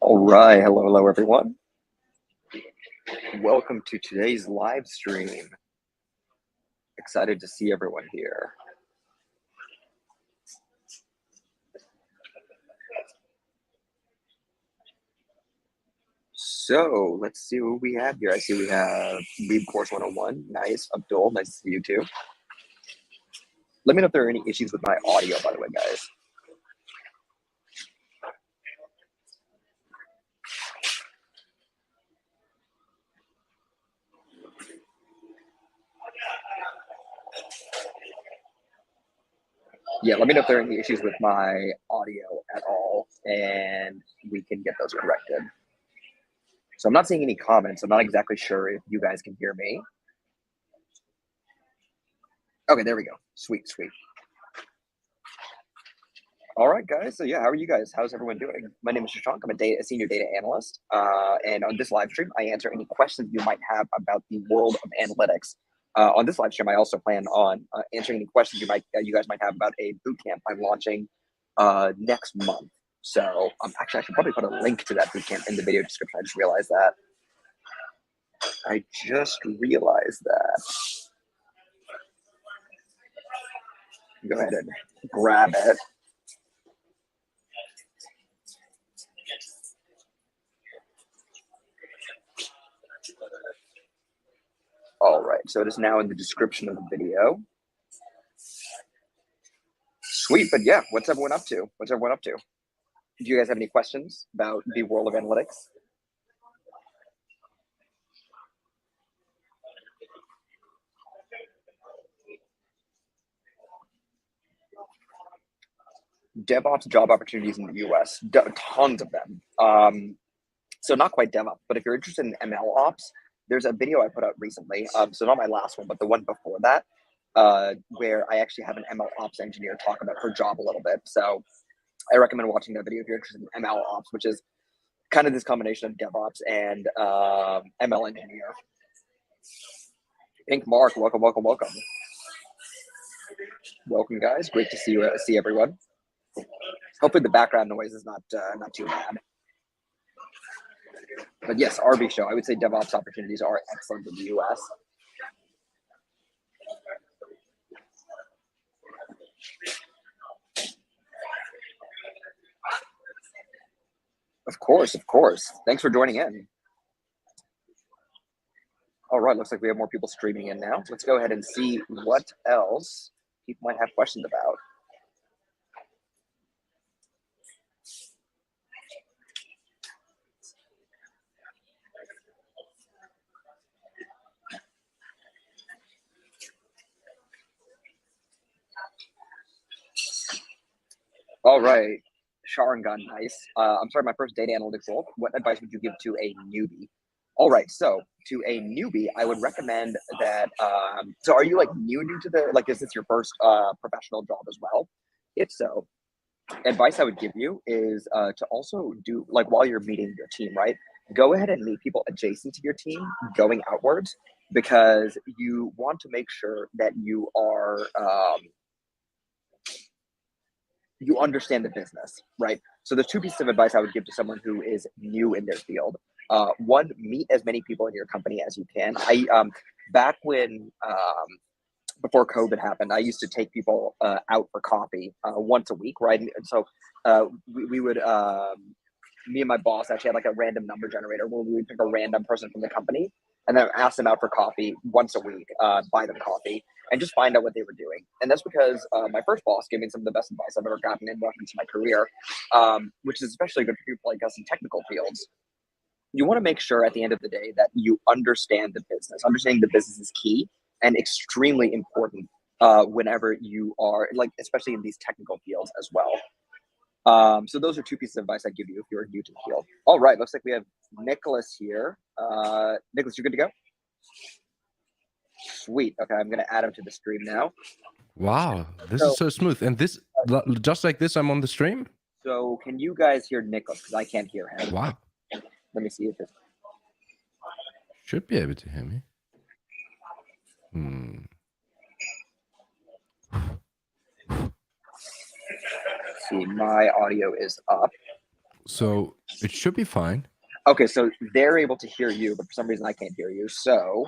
All right, hello everyone. Welcome to today's live stream. Excited to see everyone here. So let's see what we have here. I see we have Lead Course 101. Nice. Abdul, nice to see you too. Let me know if there are any issues with my audio, by the way, guys. Yeah, let me know if there are any issues with my audio at all, and we can get those corrected. So I'm not seeing any comments. I'm not exactly sure if you guys can hear me. Okay, there we go. Sweet. All right, guys. So yeah, how are you guys? How's everyone doing? My name is Shashank. I'm a senior data analyst. And on this live stream, I answer any questions you might have about the world of analytics. On this live stream, I also plan on answering any questions you guys might have about a bootcamp I'm launching next month. So actually, I should probably put a link to that bootcamp in the video description. I just realized that. Go ahead and grab it. All right, so it is now in the description of the video. Sweet, but yeah, what's everyone up to? Do you guys have any questions about the world of analytics? DevOps job opportunities in the US, tons of them. So not quite DevOps, but if you're interested in ML Ops, there's a video I put out recently. So not my last one, but the one before that, where I actually have an ML Ops engineer talk about her job a little bit. So I recommend watching that video if you're interested in ML Ops, which is kind of this combination of DevOps and ML engineer. Pink Mark, welcome. Welcome, guys. Great to see everyone. Hopefully the background noise is not too bad. But yes, RB show. I would say DevOps opportunities are excellent in the US. Of course. Thanks for joining in. All right, looks like we have more people streaming in now. Let's go ahead and see what else people might have questions about. All right, Sharangan, nice. I'm sorry, my first data analytics role. What advice would you give to a newbie? All right, so to a newbie, I would recommend that. So are you like new to the, like, is this your first professional job as well? If so, advice I would give you is to also do, like, while you're meeting your team, right? Go ahead and meet people adjacent to your team going outwards, because you want to make sure that you are, you understand the business, right? So there's two pieces of advice I would give to someone who is new in their field. One, meet as many people in your company as you can. Back when, before COVID happened, I used to take people out for coffee once a week, right? And so we would, me and my boss actually had like a random number generator where we would pick a random person from the company and then ask them out for coffee once a week, buy them coffee, and just find out what they were doing. And that's because my first boss gave me some of the best advice I've ever gotten in reference to my career, which is especially good for people like us in technical fields. You want to make sure at the end of the day that you understand the business. Understanding the business is key and extremely important whenever you are, like, especially in these technical fields as well. So those are two pieces of advice I give you if you're new to the field. All right, looks like we have Nicholas here. Nicholas, you're good to go? Sweet. Okay, I'm going to add him to the stream now. Wow, this is so smooth. And this, just like this, I'm on the stream? So can you guys hear Nicholas? Because I can't hear him. Wow. Let me see if it... Should be able to hear me. See, my audio is up. So it should be fine. Okay, so they're able to hear you, but for some reason I can't hear you. So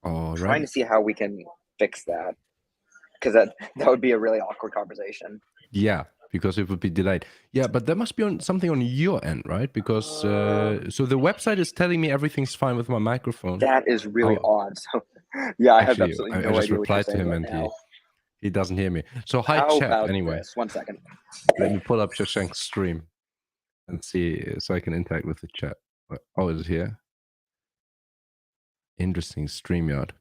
All trying right. to see how we can fix that, because that would be a really awkward conversation. Yeah, because it would be delayed. Yeah, but there must be something on your end, right? Because so the website is telling me everything's fine with my microphone. That is really odd. So yeah, I have Actually, absolutely I no just idea what you're replied to saying him right and now. he doesn't hear me. So hi How chat. about Anyway, this? 1 second. let me pull up Shashank's stream and see so I can interact with the chat. Oh, is it here? Interesting StreamYard.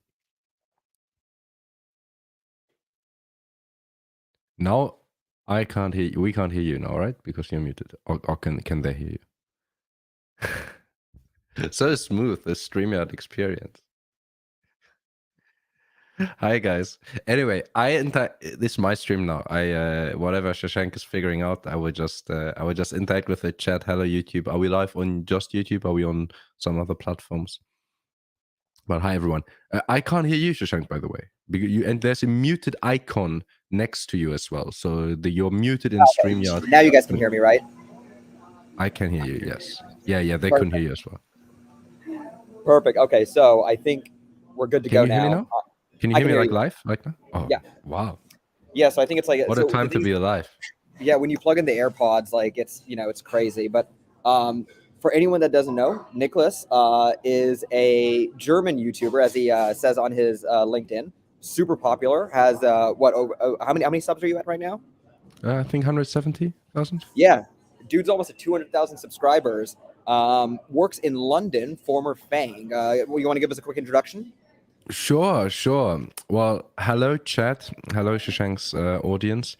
Now I can't hear you. We can't hear you now, right? Because you're muted. Or can they hear you? So smooth, the StreamYard experience. Hi guys. Anyway, this is my stream now. I whatever Shashank is figuring out, I would just interact with the chat. Hello YouTube. Are we live on just YouTube? Are we on some other platforms? Well, hi everyone. I can't hear you, Shashank, by the way. And there's a muted icon next to you as well. So you're muted in StreamYard. Now you guys can hear me, right? I can hear you. Yes. Yeah. They Perfect. couldn't hear you as well. Perfect. Okay, so I think we're good to go Can you hear me now? Can you hear me like live, like now? Oh, yeah. Wow. Yeah, so I think it's like what a time to be alive. Yeah, when you plug in the AirPods, like it's it's crazy. But for anyone that doesn't know, Nicholas is a German YouTuber, as he says on his LinkedIn. Super popular. Has how many subs are you at right now? I think 170,000. Yeah, dude's almost at 200,000 subscribers. Works in London, former FANG. You want to give us a quick introduction? Sure. Well, hello chat. Hello Shashank's audience.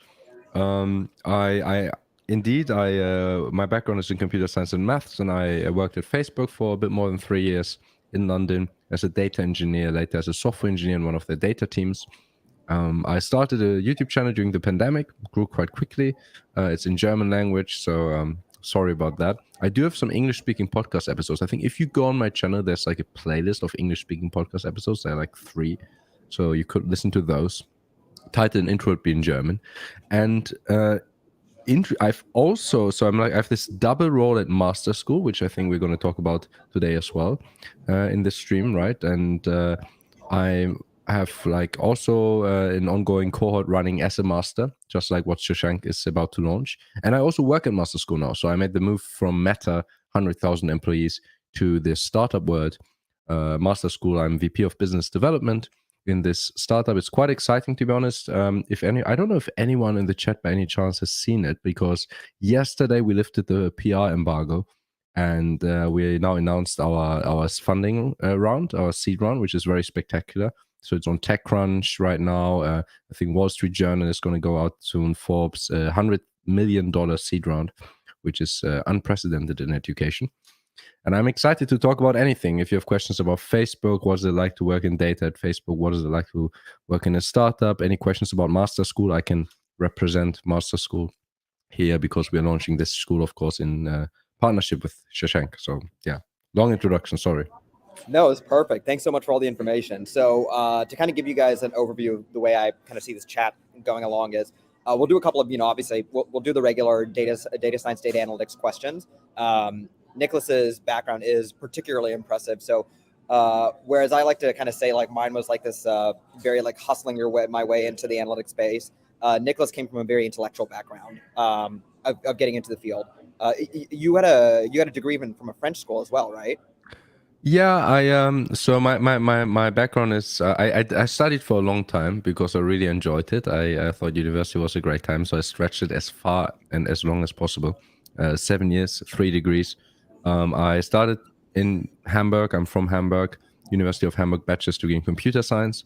I indeed my background is in computer science and maths, and I worked at Facebook for a bit more than 3 years in London as a data engineer, later as a software engineer in one of the data teams. I started a YouTube channel during the pandemic, grew quite quickly. It's in German language, so sorry about that. I do have some English-speaking podcast episodes. I think if you go on my channel, there's like a playlist of English-speaking podcast episodes. There are like 3, so you could listen to those. Title and intro would be in German, and I've also I have this double role at Master School, which I think we're going to talk about today as well in this stream, right? And I have like also an ongoing cohort running as a master, just like what Shashank is about to launch. And I also work at Master School now, so I made the move from Meta, 100,000 employees, to the startup world. Master School, I'm VP of Business Development in this startup. It's quite exciting, to be honest. I don't know if anyone in the chat by any chance has seen it, because yesterday we lifted the PR embargo, and we now announced our funding round, our seed round, which is very spectacular. So it's on TechCrunch right now. I think Wall Street Journal is going to go out soon. Forbes, $100 million seed round, which is unprecedented in education. And I'm excited to talk about anything. If you have questions about Facebook, what is it like to work in data at Facebook? What is it like to work in a startup? Any questions about Master School? I can represent Master School here because we're launching this school, of course, in partnership with Shashank. So yeah, long introduction, sorry. No, it's perfect. Thanks so much for all the information. So to kind of give you guys an overview of the way I kind of see this chat going along is we'll do a couple of, obviously we'll do the regular data science, data analytics questions. Nicholas's background is particularly impressive. So whereas I like to kind of say like mine was like this very like hustling my way into the analytics space, Nicholas came from a very intellectual background of getting into the field. You had a degree even from a French school as well, right? Yeah, so my background is I studied for a long time because I really enjoyed it. I thought university was a great time, so I stretched it as far and as long as possible. 7 years, 3 degrees. I started in Hamburg. I'm from Hamburg, University of Hamburg, bachelor's degree in computer science.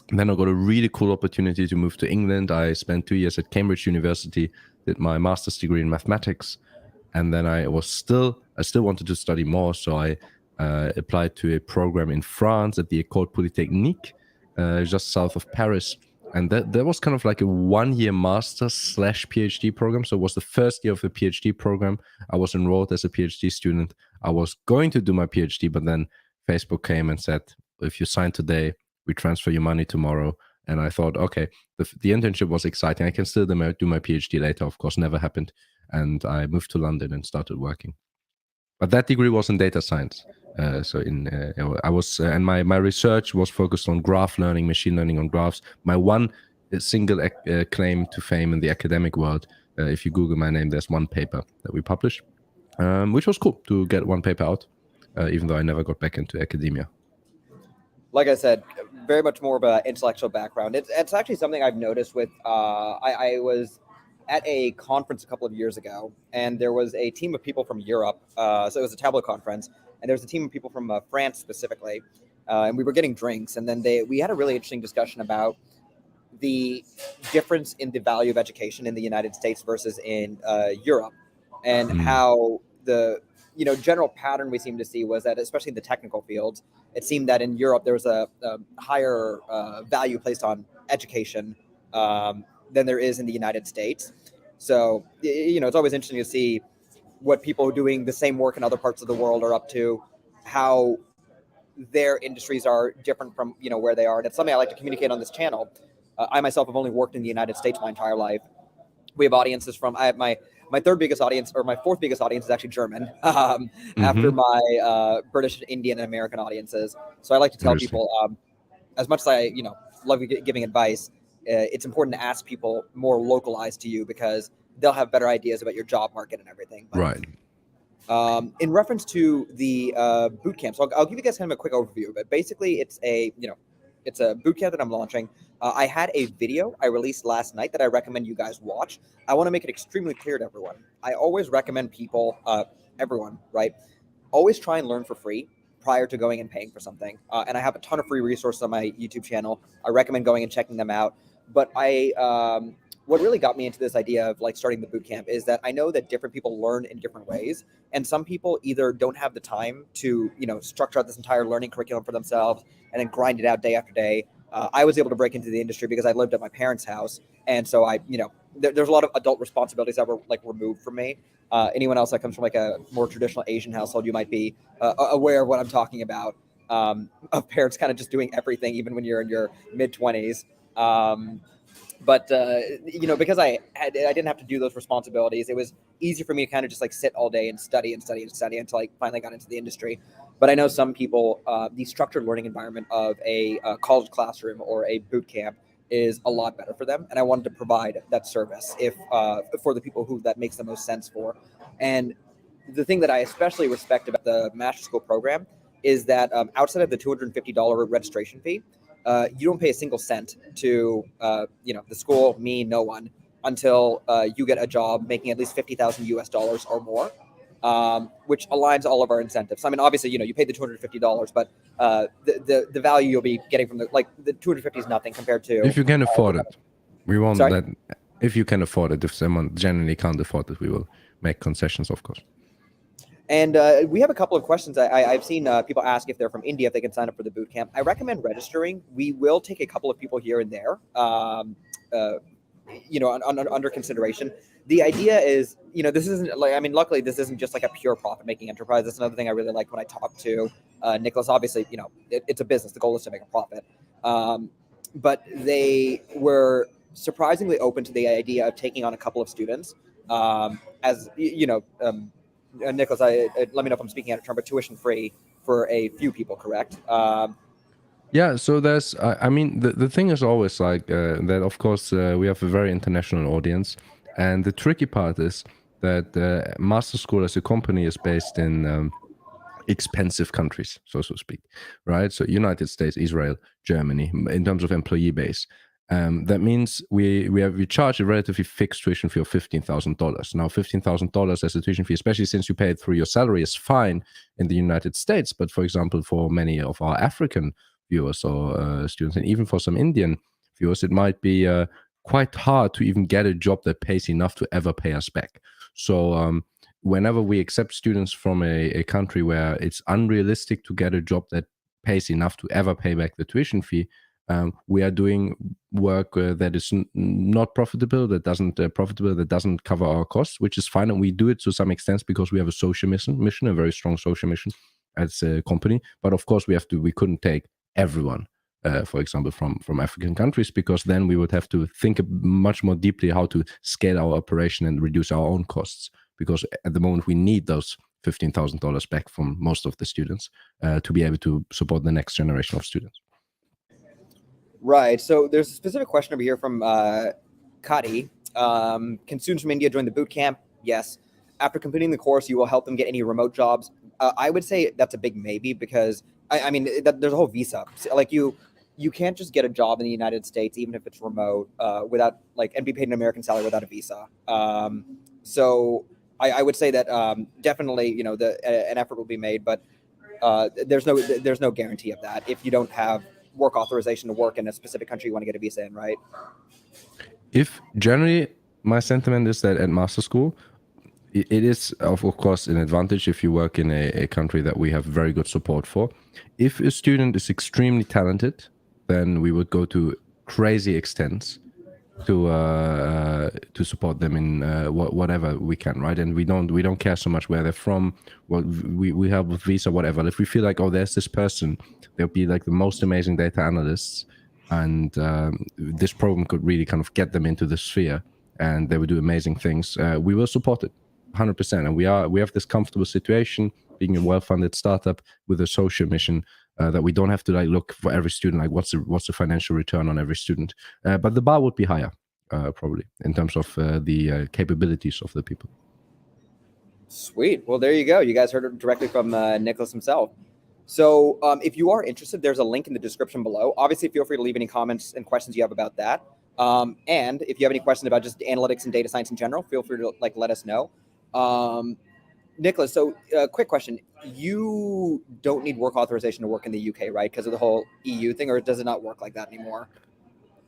And then I got a really cool opportunity to move to England. I spent 2 years at Cambridge University, did my master's degree in mathematics, and then I still wanted to study more, so I applied to a program in France at the École Polytechnique, just south of Paris. And that was kind of like a 1-year master/PhD program. So it was the first year of the PhD program. I was enrolled as a PhD student. I was going to do my PhD, but then Facebook came and said, if you sign today, we transfer your money tomorrow. And I thought, okay, the internship was exciting. I can still do my PhD later. Of course, never happened. and I moved to London and started working. But that degree was in data science. I was, and my research was focused on graph learning, machine learning on graphs. My one single claim to fame in the academic world, if you Google my name, there's one paper that we published, which was cool to get one paper out, even though I never got back into academia. Like I said, very much more of an intellectual background. It's actually something I've noticed with, I was at a conference a couple of years ago, and there was a team of people from Europe. So it was a Tableau conference, and there was a team of people from France specifically, and we were getting drinks, and then we had a really interesting discussion about the difference in the value of education in the United States versus in Europe, and how the general pattern we seem to see was that, especially in the technical fields, it seemed that in Europe there was a higher value placed on education than there is in the United States. So it's always interesting to see what people doing the same work in other parts of the world are up to, how their industries are different from where they are, and it's something I like to communicate on this channel. I myself have only worked in the United States my entire life. We have audiences from, I have my third biggest audience, or my fourth biggest audience, is actually German, after my British, Indian, and American audiences. So I like to tell people, as much as I love giving advice, it's important to ask people more localized to you, because they'll have better ideas about your job market and everything. But, right. In reference to the boot camp, so I'll give you guys kind of a quick overview. But basically, it's a boot camp that I'm launching. I had a video I released last night that I recommend you guys watch. I want to make it extremely clear to everyone. I always recommend people, everyone, right? Always try and learn for free prior to going and paying for something. And I have a ton of free resources on my YouTube channel. I recommend going and checking them out. But what really got me into this idea of starting the bootcamp is that I know that different people learn in different ways, and some people either don't have the time to structure out this entire learning curriculum for themselves and then grind it out day after day. I was able to break into the industry because I lived at my parents' house, and so there's a lot of adult responsibilities that were removed from me. Anyone else that comes from a more traditional Asian household, you might be aware of what I'm talking about, of parents kind of just doing everything, even when you're in your mid-20s. But because I didn't have to do those responsibilities, it was easy for me to kind of just sit all day and study until I finally got into the industry. But I know some people, the structured learning environment of a college classroom or a boot camp is a lot better for them, and I wanted to provide that service for the people who that makes the most sense for. And the thing that I especially respect about the master school program is that outside of the $250 registration fee, you don't pay a single cent to the school, me, no one, until you get a job making at least $50,000 or more, which aligns all of our incentives. I mean, obviously, you pay the $250, but the value you'll be getting from the $250 is nothing compared to if you can afford it. We want Sorry? that if you can afford it. If someone generally can't afford it, we will make concessions, of course. And we have a couple of questions. I've seen people ask if they're from India, if they can sign up for the bootcamp. I recommend registering. We will take a couple of people here and there, under consideration. The idea is, this isn't luckily this isn't just a pure profit-making enterprise. That's another thing I really like when I talk to Nicholas. Obviously, it's a business. The goal is to make a profit. But they were surprisingly open to the idea of taking on a couple of students, Nicholas, let me know if I'm speaking out of turn, but tuition free for a few people, correct? Yeah, so there's, the thing is always that, of course, we have a very international audience. And the tricky part is that Master School as a company is based in expensive countries, so to speak, right? So United States, Israel, Germany, in terms of employee base. That means we charge a relatively fixed tuition fee of $15,000. Now, $15,000 as a tuition fee, especially since you pay it through your salary, is fine in the United States. But for example, for many of our African viewers or students, and even for some Indian viewers, it might be quite hard to even get a job that pays enough to ever pay us back. So whenever we accept students from a country where it's unrealistic to get a job that pays enough to ever pay back the tuition fee, we are doing work that is not profitable, that doesn't cover our costs, which is fine, and we do it to some extent because we have a social mission, a very strong social mission as a company. But of course, we couldn't take everyone for example, from African countries, because then we would have to think much more deeply how to scale our operation and reduce our own costs. Because at the moment we need those $15,000 back from most of the students to be able to support the next generation of students. Right. So there's a specific question over here from Kadi. Can students from India join the bootcamp? Yes. After completing the course, you will help them get any remote jobs. I would say that's a big maybe, because I mean, there's a whole visa. Like you can't just get a job in the United States, even if it's remote, without and be paid an American salary without a visa. So I would say that definitely, an effort will be made, but there's no guarantee of that if you don't have work authorization to work in a specific country you want to get a visa in, right? If generally, my sentiment is that at master school, it is of course an advantage if you work in a country that we have very good support for. If a student is extremely talented, then we would go to crazy extents to support them in whatever we can, right? And we don't care so much where they're from. Well, we help with visa, whatever. If we feel like, oh, there's this person, they'll be like the most amazing data analysts, and this program could really kind of get them into the sphere, and they will do amazing things. We will support it 100%, and we have this comfortable situation being a well-funded startup with a social mission. That we don't have to look for every student, like what's the financial return on every student, but the bar would be higher probably in terms of the capabilities of the people. Sweet. Well, there you go. You guys heard it directly from Nicholas himself. So if you are interested, there's a link in the description below. Obviously, feel free to leave any comments and questions you have about that. And if you have any questions about just analytics and data science in general, feel free to let us know. Nicholas, so quick question. You don't need work authorization to work in the UK, right? Because of the whole EU thing, or does it not work like that anymore?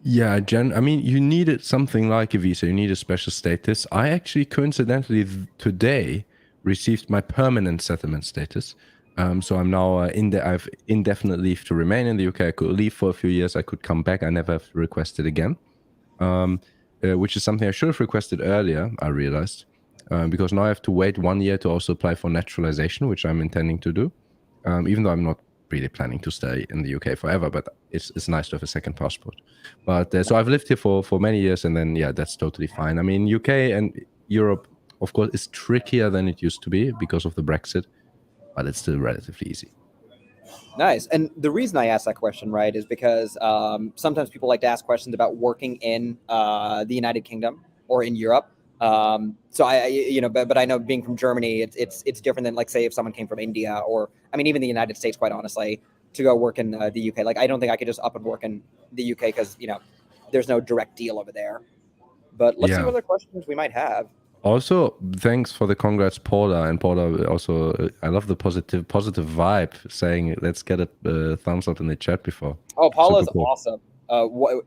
Yeah, I mean, you needed something like a visa. You need a special status. I actually coincidentally today received my permanent settlement status. So I'm now I've indefinite leave to remain in the UK. I could leave for a few years. I could come back. I never have requested again, which is something I should have requested earlier, I realized. Because now I have to wait 1 year to also apply for naturalization, which I'm intending to do, even though I'm not really planning to stay in the UK forever, but it's nice to have a second passport. But so I've lived here for many years, and then, yeah, that's totally fine. I mean, UK and Europe, of course, is trickier than it used to be because of the Brexit, but it's still relatively easy. Nice. And the reason I asked that question, right, is because sometimes people like to ask questions about working in the United Kingdom or in Europe. So but I know being from Germany, it's different than, like, say, if someone came from India, or, I mean, even the United States, quite honestly, to go work in the UK. Like, I don't think I could just up and work in the UK because, there's no direct deal over there. But let's see what other questions we might have. Also, thanks for the congrats, Paula. And Paula also, I love the positive vibe, saying let's get a thumbs up in the chat before. Oh, Paula's cool. Awesome.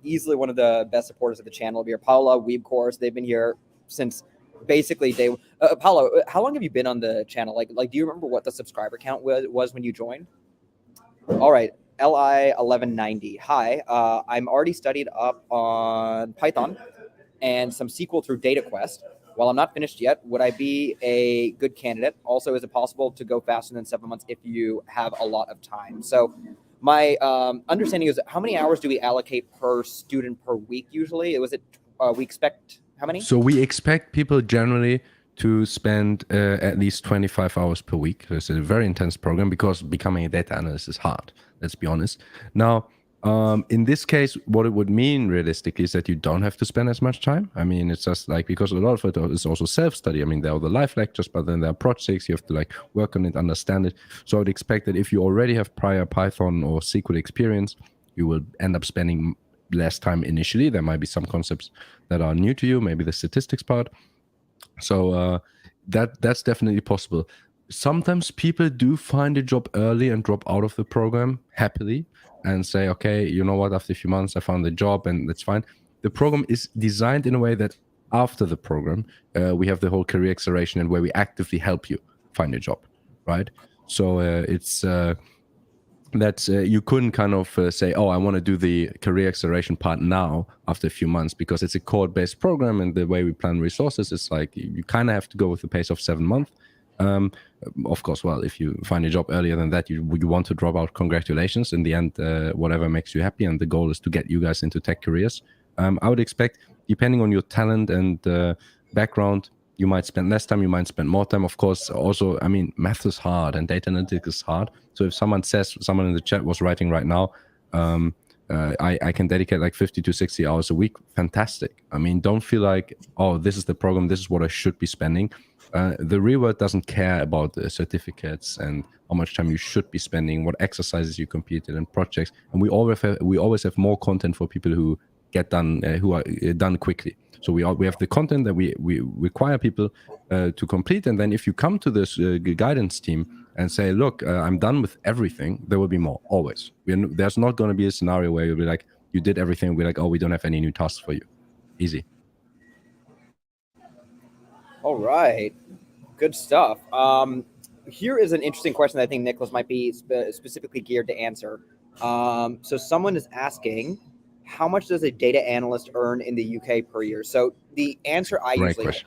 Easily one of the best supporters of the channel here. Paula, Weeb Course, they've been here since basically day. Paula, how long have you been on the channel? Like, do you remember what the subscriber count was when you joined? All right, LI1190. Hi, I'm already studied up on Python and some SQL through DataQuest. While I'm not finished yet, would I be a good candidate? Also, is it possible to go faster than 7 months if you have a lot of time? So my understanding is, how many hours do we allocate per student per week usually? We expect how many? So we expect people generally to spend at least 25 hours per week. So it's a very intense program because becoming a data analyst is hard, let's be honest. Now, in this case, what it would mean realistically is that you don't have to spend as much time. I mean, it's just like, because a lot of it is also self-study. I mean, there are the live lectures, but then there are projects. You have to work on it, understand it. So I would expect that if you already have prior Python or SQL experience, you will end up spending less time initially. There might be some concepts that are new to you, maybe the statistics part. So that's definitely possible. Sometimes people do find a job early and drop out of the program happily and say, okay, you know what, after a few months I found a job, and that's fine. The program is designed in a way that after the program, we have the whole career acceleration, and where we actively help you find a job, right? So it's that you couldn't kind of say, oh, I want to do the career acceleration part now after a few months, because it's a code-based program, and the way we plan resources is like you kind of have to go with the pace of 7 months. Of course, well, if you find a job earlier than that, you want to drop out, congratulations. In the end, whatever makes you happy, and the goal is to get you guys into tech careers. I would expect, depending on your talent and background, you might spend less time, you might spend more time. Of course, also, I mean, math is hard and data analytics is hard. So if someone in the chat was writing right now, I can dedicate like 50 to 60 hours a week, fantastic. I mean, don't feel like, oh, this is the program, this is what I should be spending. The real world doesn't care about the certificates and how much time you should be spending, what exercises you completed and projects. And we always have more content for people who get done, who are done quickly. So we have the content that we require people to complete. And then if you come to this guidance team and say, look, I'm done with everything, there will be more, always. There's not going to be a scenario where you'll be like, you did everything, we're like, oh, we don't have any new tasks for you. Easy. All right, good stuff. Here is an interesting question that I think Nicholas might be specifically geared to answer. So someone is asking, how much does a data analyst earn in the UK per year? So the answer I usually give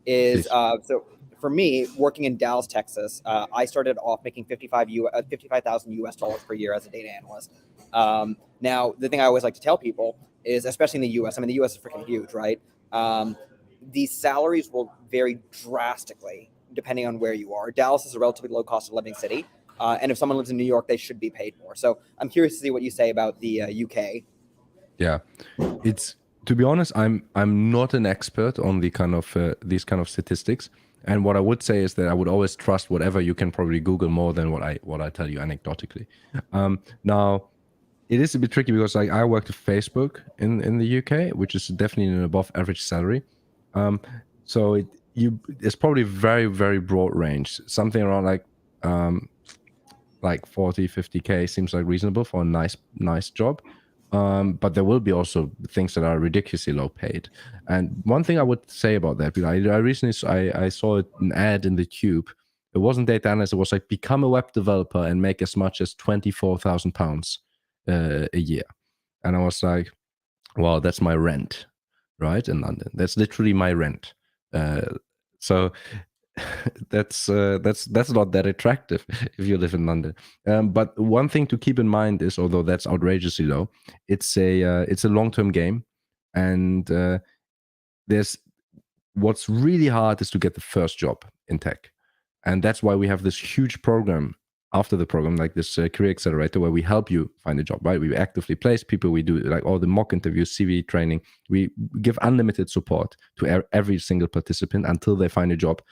is, so for me, working in Dallas, Texas, I started off making $55,000 US dollars per year as a data analyst. Now, the thing I always like to tell people is, especially in the US, I mean, the US is freaking huge, right? These salaries will vary drastically depending on where you are. Dallas is a relatively low cost of living city. And if someone lives in New York, they should be paid more. So I'm curious to see what you say about the UK. Yeah, it's, to be honest, I'm not an expert on the kind of these kind of statistics. And what I would say is that I would always trust whatever you can probably Google more than what I tell you anecdotally. Now, it is a bit tricky because like I worked at Facebook in the UK, which is definitely an above average salary. So it's probably very, very broad range. Something around like 40, 50K seems like reasonable for a nice job. But there will be also things that are ridiculously low paid. And one thing I would say about that, I recently I saw an ad in the Tube. It wasn't data analyst. It was like, become a web developer and make as much as £24,000 a year. And I was like, well, that's my rent, right, in London. That's literally my rent. So that's not that attractive if you live in London. But one thing to keep in mind is, although that's outrageously low, it's a long-term game, and there's what's really hard is to get the first job in tech, and that's why we have this huge program after the program, like this career accelerator, where we help you find a job, right? We actively place people, we do like all the mock interviews, CV training, we give unlimited support to every single participant until they find a job.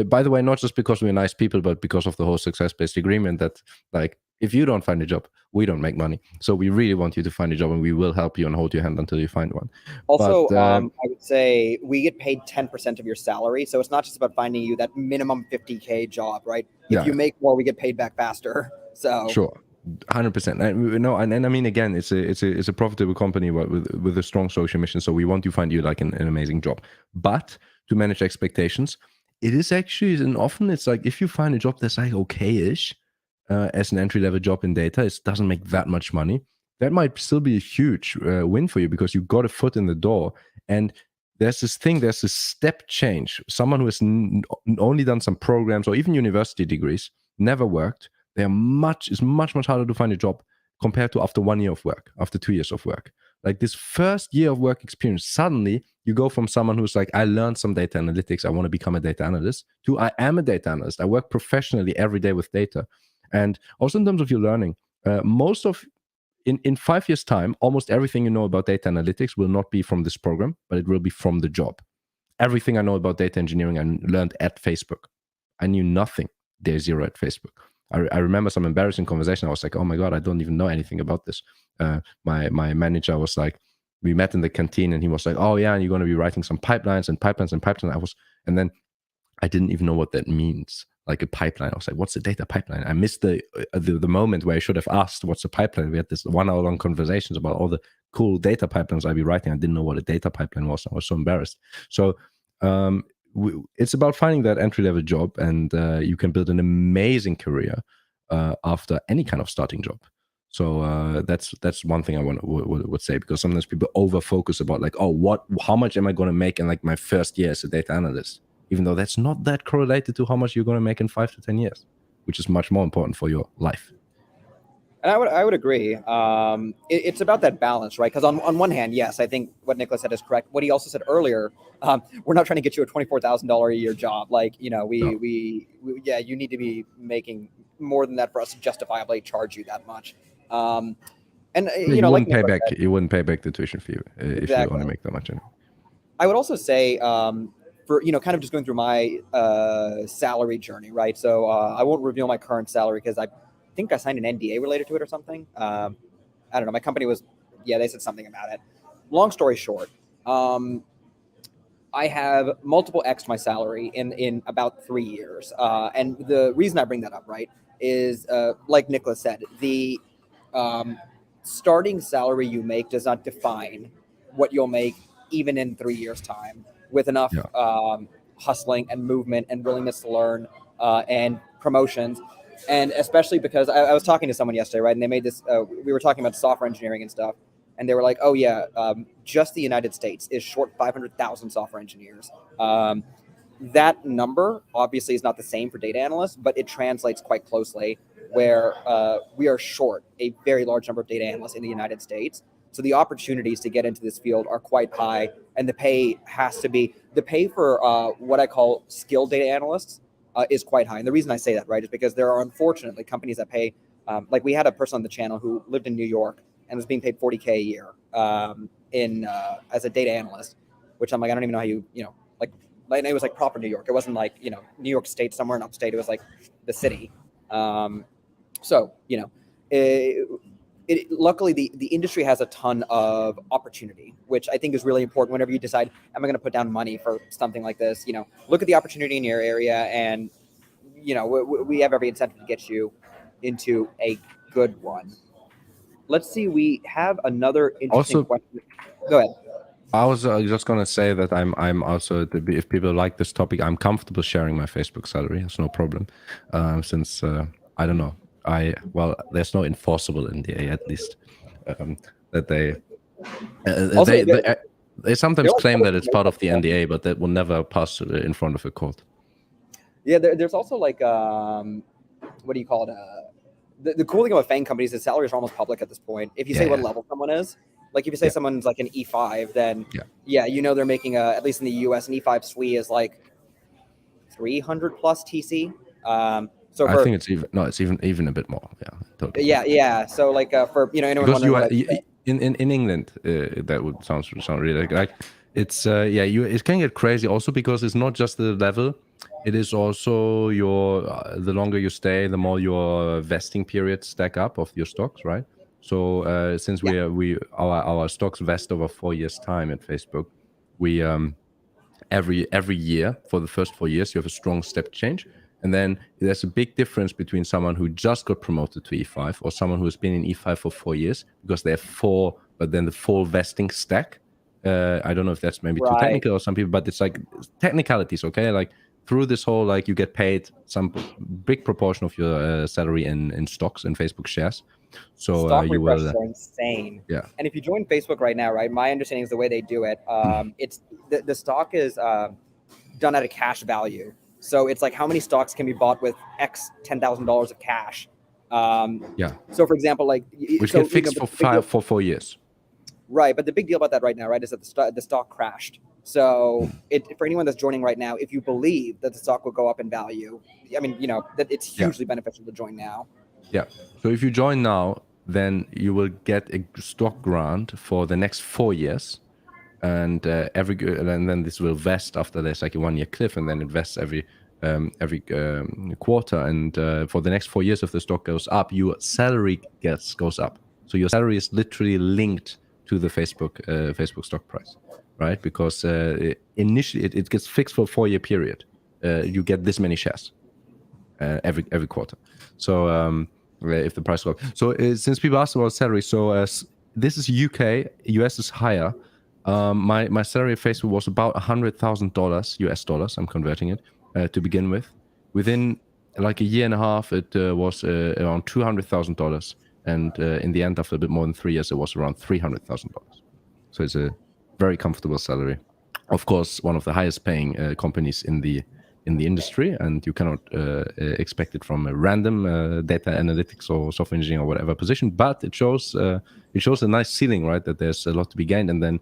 By the way, not just because we're nice people, but because of the whole success-based agreement that, like, if you don't find a job, we don't make money. So we really want you to find a job, and we will help you and hold your hand until you find one. Also, I would say we get paid 10% of your salary. So it's not just about finding you that minimum 50K job, right? If you make more, we get paid back faster. So sure. 100%. And I mean, again, it's a profitable company with a strong social mission. So we want to find you like an amazing job. But to manage expectations, it is actually, and often it's like, if you find a job that's like okay-ish as an entry-level job in data, it doesn't make that much money. That might still be a huge win for you because you got a foot in the door. And there's this step change. Someone who has only done some programs or even university degrees, never worked, it's much harder to find a job compared to after 1 year of work, after 2 years of work. Like this first year of work experience, suddenly you go from someone who's like, I learned some data analytics, I want to become a data analyst, to I am a data analyst. I work professionally every day with data. And also in terms of your learning, in 5 years' time, almost everything you know about data analytics will not be from this program, but it will be from the job. Everything I know about data engineering, I learned at Facebook. I knew nothing day zero at Facebook. I remember some embarrassing conversation. I was like, oh my God, I don't even know anything about this. My manager was like, we met in the canteen and he was like, oh yeah, and you're going to be writing some pipelines. And then I didn't even know what that means. Like a pipeline. I was like, what's a data pipeline? I missed the moment where I should have asked what's a pipeline. We had this 1 hour long conversations about all the cool data pipelines I'd be writing. I didn't know what a data pipeline was. I was so embarrassed. So it's about finding that entry-level job, and you can build an amazing career after any kind of starting job. So that's one thing I would say, because sometimes people over focus about like, oh, how much am I going to make in like my first year as a data analyst? even though that's not that correlated to how much you're going to make in 5 to 10 years, which is much more important for your life. And I would agree. It's about that balance, right? Because on one hand, yes, I think what Nicholas said is correct. What he also said earlier, we're not trying to get you a $24,000 a year job. Like, you know, we you need to be making more than that for us to justifiably charge you that much. And you know, wouldn't pay back. You wouldn't pay back the tuition fee if you only make that much anyway. I would also say, for, you know, kind of just going through my salary journey, right? So I won't reveal my current salary because I think I signed an NDA related to it or something. I don't know. My company was, they said something about it. Long story short, I have multiple X my salary in about 3 years. And the reason I bring that up, right, is like Nicholas said, the starting salary you make does not define what you'll make even in 3 years' time with enough hustling and movement and willingness to learn and promotions. And especially because I was talking to someone yesterday, right? And they made this, we were talking about software engineering and stuff. And they were like, oh, yeah, just the United States is short 500,000 software engineers. That number obviously is not the same for data analysts, but it translates quite closely where we are short a very large number of data analysts in the United States. So the opportunities to get into this field are quite high. And the pay has to be, the pay for what I call skilled data analysts is quite high. And the reason I say that, right, is because there are unfortunately companies that pay, like we had a person on the channel who lived in New York and was being paid $40K a year as a data analyst, which I'm like, I don't even know how you know, like it was like proper New York. It wasn't like, you know, New York State somewhere in upstate. It was like the city. So, you know, luckily the industry has a ton of opportunity, which I think is really important whenever you decide, am I going to put down money for something like this? You know, look at the opportunity in your area and, you know, we have every incentive to get you into a good one. Let's see. We have another interesting question. Go ahead. I was just going to say that I'm also, if people like this topic, I'm comfortable sharing my Facebook salary. It's no problem. Since, I don't know, there's no enforceable NDA at least that they sometimes claim that it's part of the NDA, but that will never pass in front of a court. Yeah, there's also like, what do you call it? The cool thing about FANG companies is salaries are almost public at this point. If you say what level someone is, like if you say someone's like an E5, then you know they're making at least in the US, an E5 SWE is like 300 plus TC. So I think it's even a bit more. Yeah, totally. Yeah. So like for, you know, anyone because in England, that would sound really like it's it can get crazy also because it's not just the level. It is also the longer you stay, the more your vesting periods stack up of your stocks, right? So since our stocks vest over 4 years time at Facebook, we every year for the first 4 years you have a strong step change, and then there's a big difference between someone who just got promoted to E5 or someone who has been in E5 for 4 years because they have 4, but then the full vesting stack. I don't know if that's maybe too technical or some people, but it's like technicalities, okay? Like through this whole, like you get paid some big proportion of your salary in stocks and Facebook shares. So stock you will are insane. Yeah. And if you join Facebook right now, right, my understanding is the way they do it, it's the stock is done at a cash value. So it's like how many stocks can be bought with X $10,000 of cash. So for example, like which get fixed for 4 years. Right, but the big deal about that right now, right, is that the stock crashed. So for anyone that's joining right now, if you believe that the stock will go up in value, I mean, you know, that it's hugely beneficial to join now. Yeah. So if you join now, then you will get a stock grant for the next 4 years, and then this will vest after there's like a 1 year cliff, and then it vests every quarter. And for the next 4 years, if the stock goes up, your salary goes up. So your salary is literally linked to the Facebook stock price, right? Because initially it gets fixed for a 4 year period. You get this many shares every quarter. So if the price goes up. So since people asked about salary, so this is UK, US is higher. My salary at Facebook was about $100,000 US dollars. I'm converting it to begin with. Within like a year and a half, it was around $200,000. And in the end, after a bit more than 3 years, it was around $300,000. So it's a very comfortable salary. of course, one of the highest paying companies in the industry, and you cannot expect it from a random data analytics or software engineering or whatever position. But it shows a nice ceiling, right? That there's a lot to be gained, and then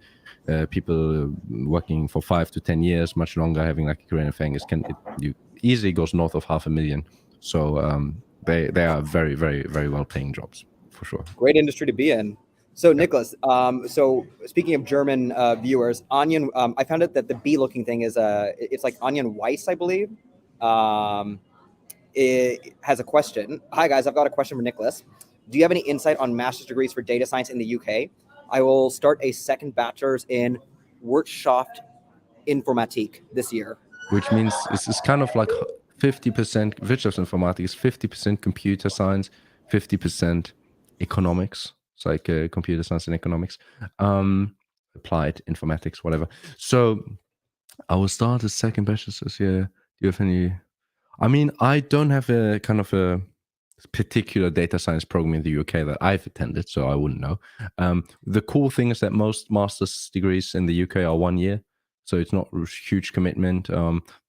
people working for 5 to 10 years, much longer, having like a career in FAANG, you easily goes north of $500,000. So they are very, very, very well paying jobs for sure. Great industry to be in. So Nicholas, so speaking of German viewers, Onion, I found out that the bee looking thing is it's like Onion Weiss, I believe. It has a question. Hi guys, I've got a question for Nicholas. Do you have any insight on master's degrees for data science in the UK? I will start a second bachelor's in Wirtschaft Informatik this year. Which means it's kind of like 50% Wirtschaftsinformatik is 50% computer science, 50% economics. It's like computer science and economics, applied informatics, whatever. So I will start a second bachelor's this year. Do you have any? I mean, I don't have a kind of a particular data science program in the UK that I've attended, so I wouldn't know. The cool thing is that most master's degrees in the UK are 1 year, so it's not a huge commitment.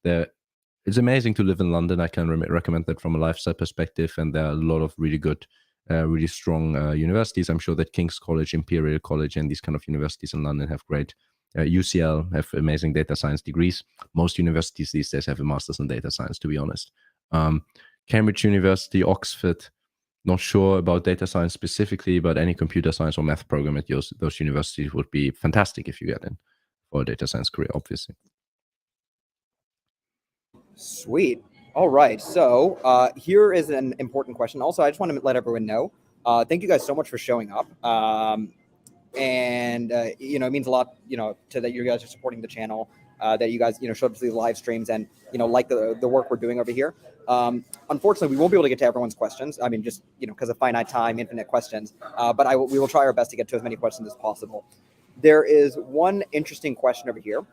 It's amazing to live in London. I can recommend that from a lifestyle perspective, and there are a lot of really good, really strong universities. I'm sure that King's College, Imperial College, and these kind of universities in London have great. UCL have amazing data science degrees. Most universities these days have a master's in data science, to be honest. Cambridge University, Oxford, not sure about data science specifically, but any computer science or math program at those universities would be fantastic if you get in for a data science career, obviously. Sweet. All right. So here is an important question. Also, I just want to let everyone know, thank you guys so much for showing up. And it means a lot, to that you guys are supporting the channel, that you guys, showed up to the live streams and, like the work we're doing over here. Unfortunately, we won't be able to get to everyone's questions. I mean, just, because of finite time, infinite questions, but we will try our best to get to as many questions as possible. There is one interesting question over here.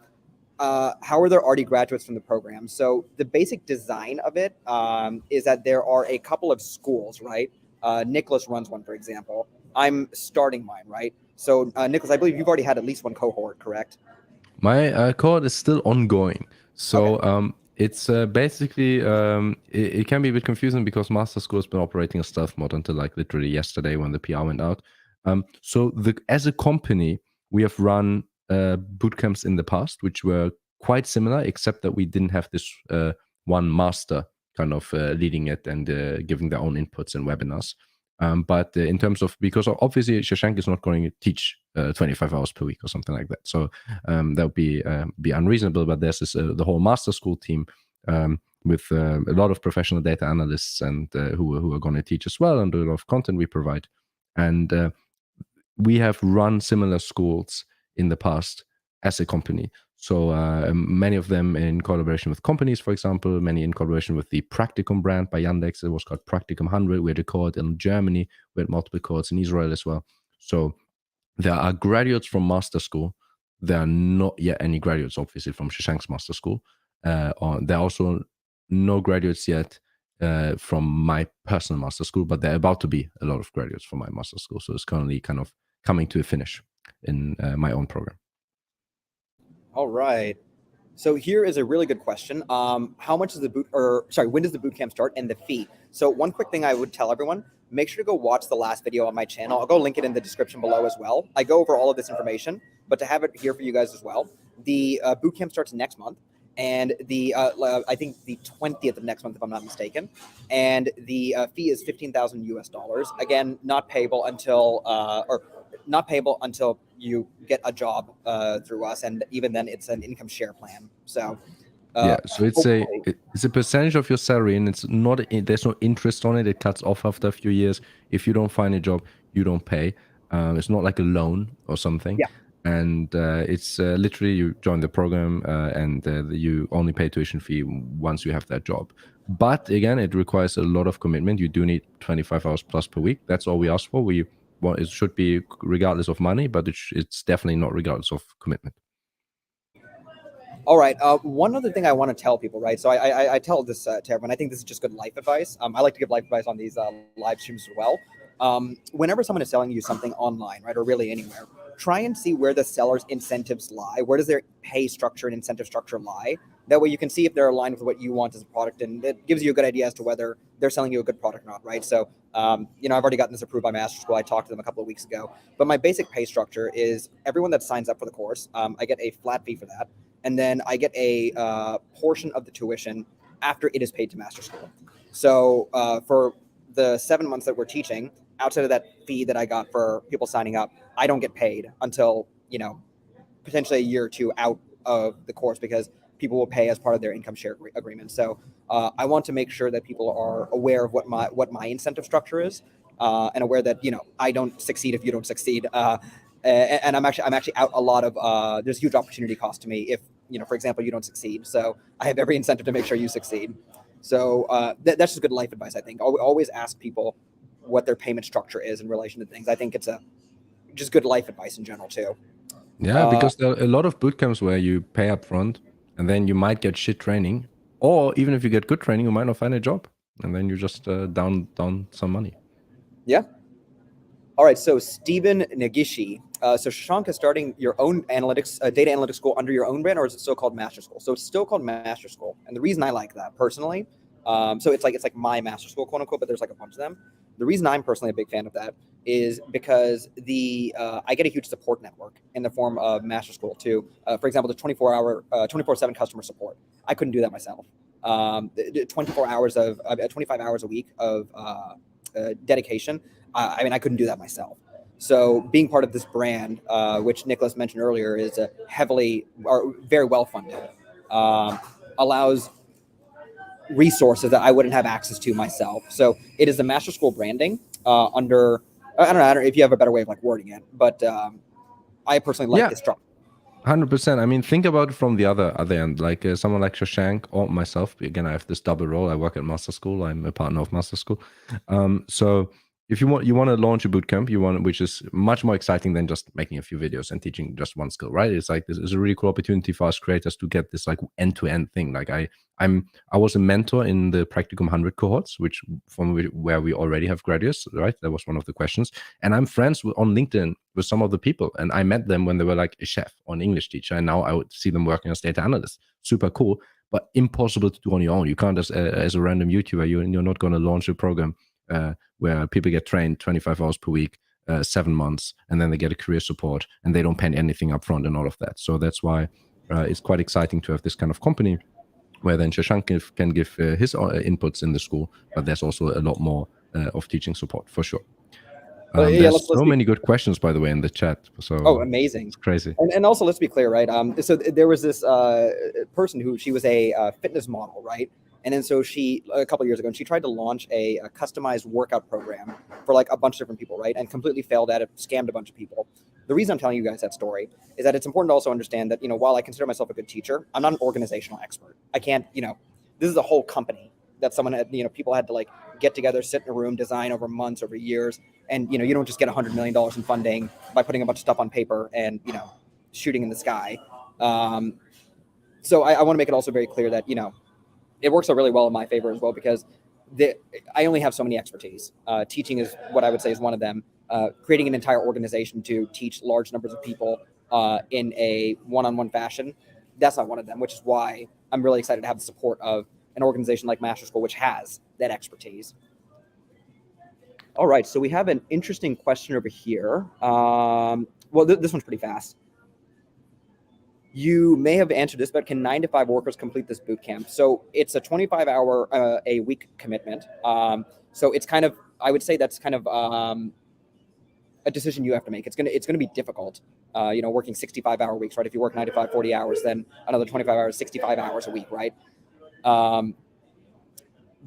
How are there already graduates from the program? So the basic design of it is that there are a couple of schools, right? Nicholas runs one, for example. I'm starting mine, right? So Nicholas, I believe you've already had at least one cohort, correct? My cohort is still ongoing. So Okay. it's basically, it can be a bit confusing because Master School has been operating a stealth mode until like literally yesterday when the PR went out. So as a company, we have run bootcamps in the past, which were quite similar, except that we didn't have this one master kind of leading it and giving their own inputs and webinars. But in terms of, because obviously Shashank is not going to teach 25 hours per week or something like that. So that would be unreasonable. But there's the whole master school team with a lot of professional data analysts and who are going to teach as well, and a lot of content we provide. And we have run similar schools in the past as a company. So many of them in collaboration with companies, for example, many in collaboration with the Practicum brand by Yandex. It was called Practicum 100. We had a cohort in Germany. We had multiple cohorts in Israel as well. So there are graduates from master school. There are not yet any graduates, obviously, from Shashank's master school. There are also no graduates yet from my personal master school, but there are about to be a lot of graduates from my master school. So it's currently kind of coming to a finish in my own program. All right. So here is a really good question. How much is when does the bootcamp start and the fee? So one quick thing I would tell everyone, make sure to go watch the last video on my channel. I'll go link it in the description below as well. I go over all of this information, but to have it here for you guys as well. The bootcamp starts next month, and I think the 20th of next month, if I'm not mistaken. And the fee is $15,000 US. Again, not payable until you get a job through us, and even then it's an income share plan. So yeah, so it's a percentage of your salary, and it's not, there's no interest on it. It cuts off after a few years. If you don't find a job, you don't pay. It's not like a loan or something. Yeah. And it's literally you join the program and you only pay tuition fee once you have that job. But again, it requires a lot of commitment. You do need 25 hours plus per week. That's all we ask for. It should be regardless of money, but it's definitely not regardless of commitment. All right. One other thing I want to tell people, right? So I tell this to everyone. I think this is just good life advice. I like to give life advice on these live streams as well. Whenever someone is selling you something online, right, or really anywhere, try and see where the seller's incentives lie. Where does their pay structure and incentive structure lie? That way you can see if they're aligned with what you want as a product, and it gives you a good idea as to whether they're selling you a good product or not, right? So, I've already gotten this approved by Master School. I talked to them a couple of weeks ago. But my basic pay structure is everyone that signs up for the course, I get a flat fee for that. And then I get a portion of the tuition after it is paid to Master School. So for the 7 months that we're teaching, outside of that fee that I got for people signing up, I don't get paid until, potentially a year or two out of the course, because people will pay as part of their income share agreement. So I want to make sure that people are aware of what my incentive structure is, and aware that, I don't succeed if you don't succeed. And I'm actually out a lot of, there's huge opportunity cost to me if, for example, you don't succeed. So I have every incentive to make sure you succeed. So that's just good life advice, I think. Always ask people what their payment structure is in relation to things. I think it's just good life advice in general too. Yeah, because there are a lot of bootcamps where you pay up front and then you might get shit training, or even if you get good training, you might not find a job, and then you just down some money. Yeah. All right. So Stephen Nagishi. So Shashank is starting your own analytics, data analytics school under your own brand, or is it still called Master School? So it's still called Master School. And the reason I like that personally, so it's like my Master School, quote unquote, but there's like a bunch of them. The reason I'm personally a big fan of that is because I get a huge support network in the form of Master School too. For example, the 24/7 customer support. I couldn't do that myself. 24 hours of 25 hours a week of dedication. I couldn't do that myself. So being part of this brand, which Nicholas mentioned earlier, is heavily or very well funded, allows resources that I wouldn't have access to myself. So it is the Master School branding under, I don't know if you have a better way of like wording it, but I personally like this structure. 100%. I mean, think about it from the other end, like someone like Shashank or myself. Again, I have this double role. I work at Master School. I'm a partner of Master School. So if you want to launch a bootcamp, which is much more exciting than just making a few videos and teaching just one skill, right? It's like this is a really cool opportunity for us creators to get this like end-to-end thing. Like I was a mentor in the Practicum 100 cohorts, where we already have graduates, right? That was one of the questions. And I'm friends on LinkedIn with some of the people, and I met them when they were like a chef or an English teacher, and now I would see them working as data analysts. Super cool, but impossible to do on your own. You can't, as a random YouTuber, you're not going to launch a program where people get trained 25 hours per week, 7 months, and then they get a career support, and they don't pay anything up front and all of that. So that's why it's quite exciting to have this kind of company where then Shashank can give his inputs in the school, but there's also a lot more of teaching support for sure. There's so many good questions, by the way, in the chat. So amazing. It's crazy. And also, let's be clear, right? So there was this person she was a fitness model, right? And then so she, a couple of years ago, and she tried to launch a customized workout program for like a bunch of different people, right? And completely failed at it, scammed a bunch of people. The reason I'm telling you guys that story is that it's important to also understand that, while I consider myself a good teacher, I'm not an organizational expert. I can't, this is a whole company that someone had, people had to like get together, sit in a room, design over months, over years. And, you don't just get $100 million in funding by putting a bunch of stuff on paper and, shooting in the sky. So I want to make it also very clear that, it works out really well in my favor as well, because I only have so many expertise. Teaching is what I would say is one of them. Creating an entire organization to teach large numbers of people in a one-on-one fashion, that's not one of them, which is why I'm really excited to have the support of an organization like Master School, which has that expertise. All right, so we have an interesting question over here. Well, this one's pretty fast. You may have answered this, but can 9 to 5 workers complete this boot camp? So it's a 25-hour a week commitment. So it's kind of, I would say that's kind of a decision you have to make. It's gonna be difficult, working 65-hour weeks, right? If you work 9 to 5, 40 hours, then another 25 hours, 65 hours a week, right?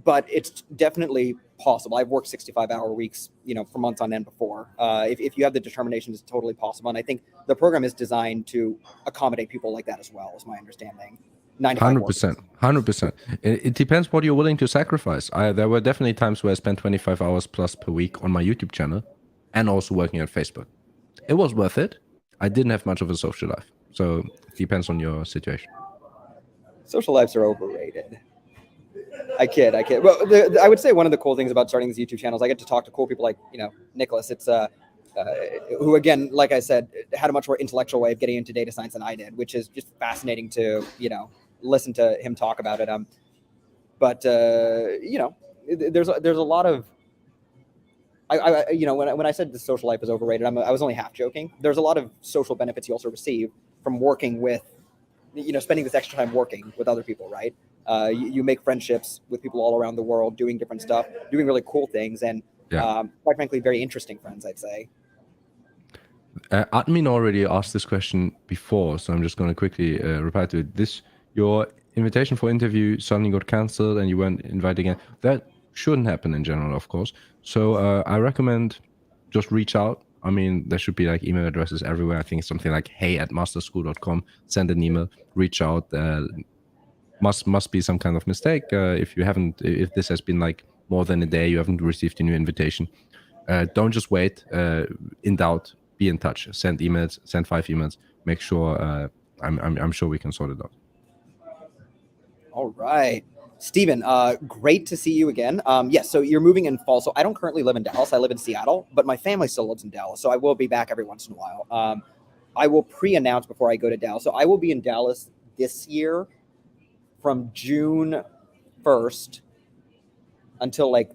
But it's definitely possible. I've worked 65-hour weeks, for months on end before. If you have the determination, it's totally possible. And I think the program is designed to accommodate people like that as well, is my understanding. 100%. 100%. It depends what you're willing to sacrifice. There were definitely times where I spent 25 hours plus per week on my YouTube channel and also working at Facebook. It was worth it. I didn't have much of a social life. So it depends on your situation. Social lives are overrated. I kid. Well, I would say one of the cool things about starting these YouTube channels, I get to talk to cool people like, Nicholas. It's who again, like I said, had a much more intellectual way of getting into data science than I did, which is just fascinating to, listen to him talk about it. But there's a lot of, when I said the social life is overrated, I was only half joking. There's a lot of social benefits you also receive from working with, spending this extra time working with other people, right? You make friendships with people all around the world, doing different stuff, doing really cool things, and quite frankly, very interesting friends, I'd say. Admin already asked this question before, so I'm just going to quickly reply to it. Your invitation for interview suddenly got cancelled and you weren't invited again. That shouldn't happen in general, of course. So I recommend just reach out. I mean, there should be like email addresses everywhere. I think it's something like hey@masterschool.com. Send an email, reach out. Must be some kind of mistake. If this has been like more than a day, you haven't received a new invitation. Don't just wait. In doubt, be in touch. Send emails. Send 5 emails. Make sure. I'm sure we can sort it out. All right, Steven, great to see you again. Yes, so you're moving in fall. So I don't currently live in Dallas. I live in Seattle, but my family still lives in Dallas. So I will be back every once in a while. I will pre-announce before I go to Dallas. So I will be in Dallas this year from June 1st until like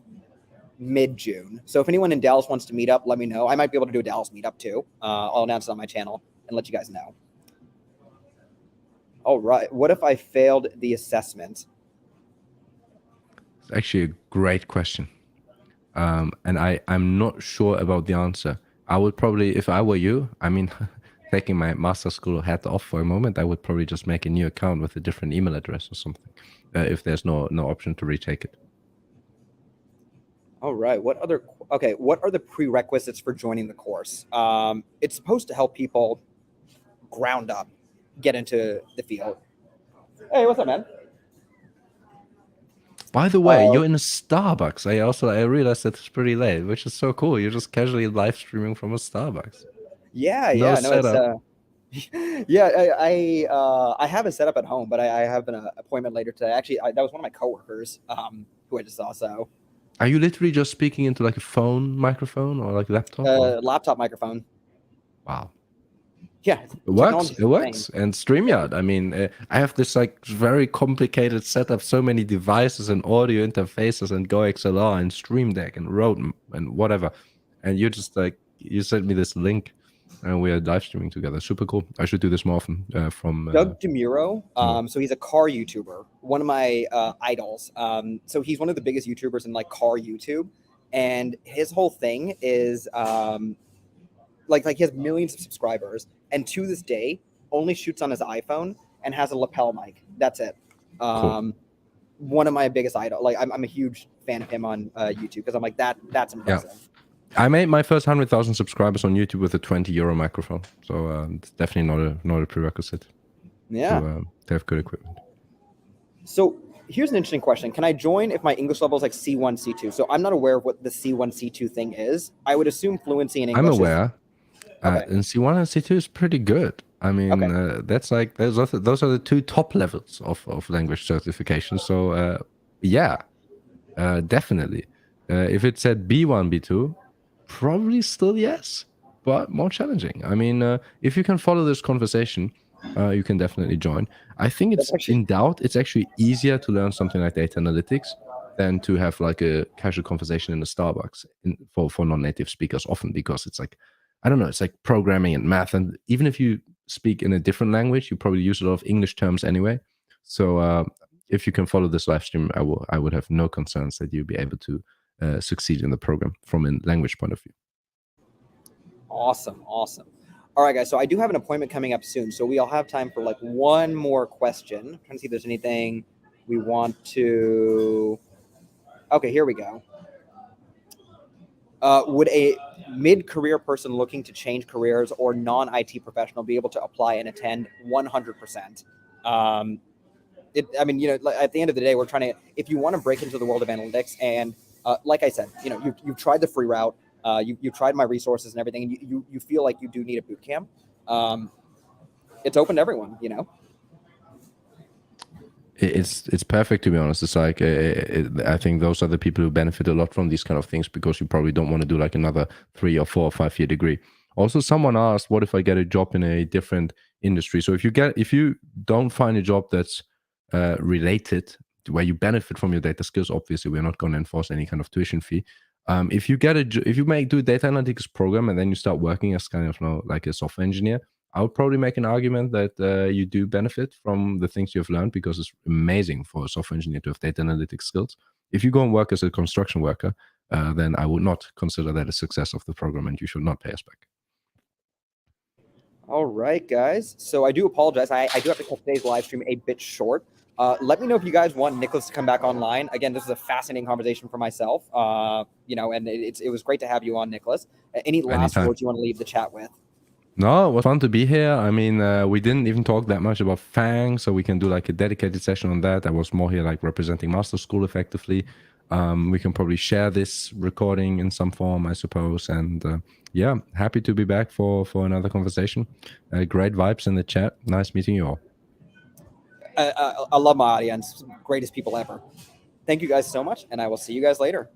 mid-June. So if anyone in Dallas wants to meet up, let me know. I might be able to do a Dallas meetup too. I'll announce it on my channel and let you guys know. All right. What if I failed the assessment? It's actually a great question. And I'm not sure about the answer. I would probably, if I were you, I mean, taking my master school hat off for a moment, I would probably just make a new account with a different email address or something, if there's no option to retake it. All right. What are the prerequisites for joining the course? It's supposed to help people ground up get into the field. Hey, what's up, man? By the way, you're in a Starbucks. I realized that it's pretty late, which is so cool. You're just casually live streaming from a Starbucks. I have it set up at home, but I have an appointment later today. Actually, that was one of my coworkers who I just saw. So, are you literally just speaking into like a phone microphone or like laptop? Laptop microphone. Wow. Yeah, it works. And StreamYard, I mean, I have this like very complicated setup, so many devices and audio interfaces and Go XLR and Stream Deck and Rode and whatever, and you just like, you sent me this link and we are live streaming together. Super cool. I should do this more often. From Doug DeMuro. So he's a car YouTuber, one of my idols. So he's one of the biggest YouTubers in like car YouTube, and his whole thing is like he has millions of subscribers, and to this day only shoots on his iPhone and has a lapel mic. That's it. Cool. One of my biggest idols. Like I'm a huge fan of him on YouTube because I'm like that's impressive. Yeah. I made my first 100,000 subscribers on YouTube with a 20 euro microphone, so it's definitely not a prerequisite. Yeah. To have good equipment. So here's an interesting question. Can I join if my English level is like C1, C2? So I'm not aware of what the C1, C2 thing is. I would assume fluency in English. I'm aware. And C1 and C2 is pretty good. I mean, that's like those are the 2 top levels of language certification. So definitely. If it said B1, B2, probably still yes, but more challenging. I mean, if you can follow this conversation, you can definitely join. I think it's in doubt. It's actually easier to learn something like data analytics than to have like a casual conversation in a Starbucks for non-native speakers often, because it's like, I don't know, it's like programming and math. And even if you speak in a different language, you probably use a lot of English terms anyway. So if you can follow this live stream, I would have no concerns that you'll be able to succeed in the program from a language point of view. Awesome. All right, guys. So I do have an appointment coming up soon. So we all have time for like one more question. I'm trying to see if there's anything we want to. Okay, here we go. Would a mid-career person looking to change careers or non-IT professional be able to apply and attend 100%? At the end of the day, we're trying to, if you want to break into the world of analytics, and like I said, you've tried the free route, you've tried my resources and everything, and you feel like you do need a boot camp. It's open to everyone, It's perfect, to be honest. It's like I think those are the people who benefit a lot from these kind of things, because you probably don't want to do like another 3 or 4 or 5 year degree. Also, someone asked, what if I get a job in a different industry? So if you don't find a job that's related to where you benefit from your data skills, obviously we're not going to enforce any kind of tuition fee. If you do a data analytics program and then you start working as kind of, you know, like a software engineer, I would probably make an argument that you do benefit from the things you've learned, because it's amazing for a software engineer to have data analytics skills. If you go and work as a construction worker, then I would not consider that a success of the program, and you should not pay us back. All right, guys. So I do apologize. I do have to cut today's live stream a bit short. Let me know if you guys want Nicholas to come back online. Again, this is a fascinating conversation for myself. You know, and it was great to have you on, Nicholas. Any last words you want to leave the chat with? No, it was fun to be here. I mean, we didn't even talk that much about FANG, so we can do like a dedicated session on that. I was more here like representing master school effectively. We can probably share this recording in some form, I suppose. And yeah, happy to be back for another conversation. Great vibes in the chat. Nice meeting you all. I love my audience. Greatest people ever. Thank you guys so much, and I will see you guys later.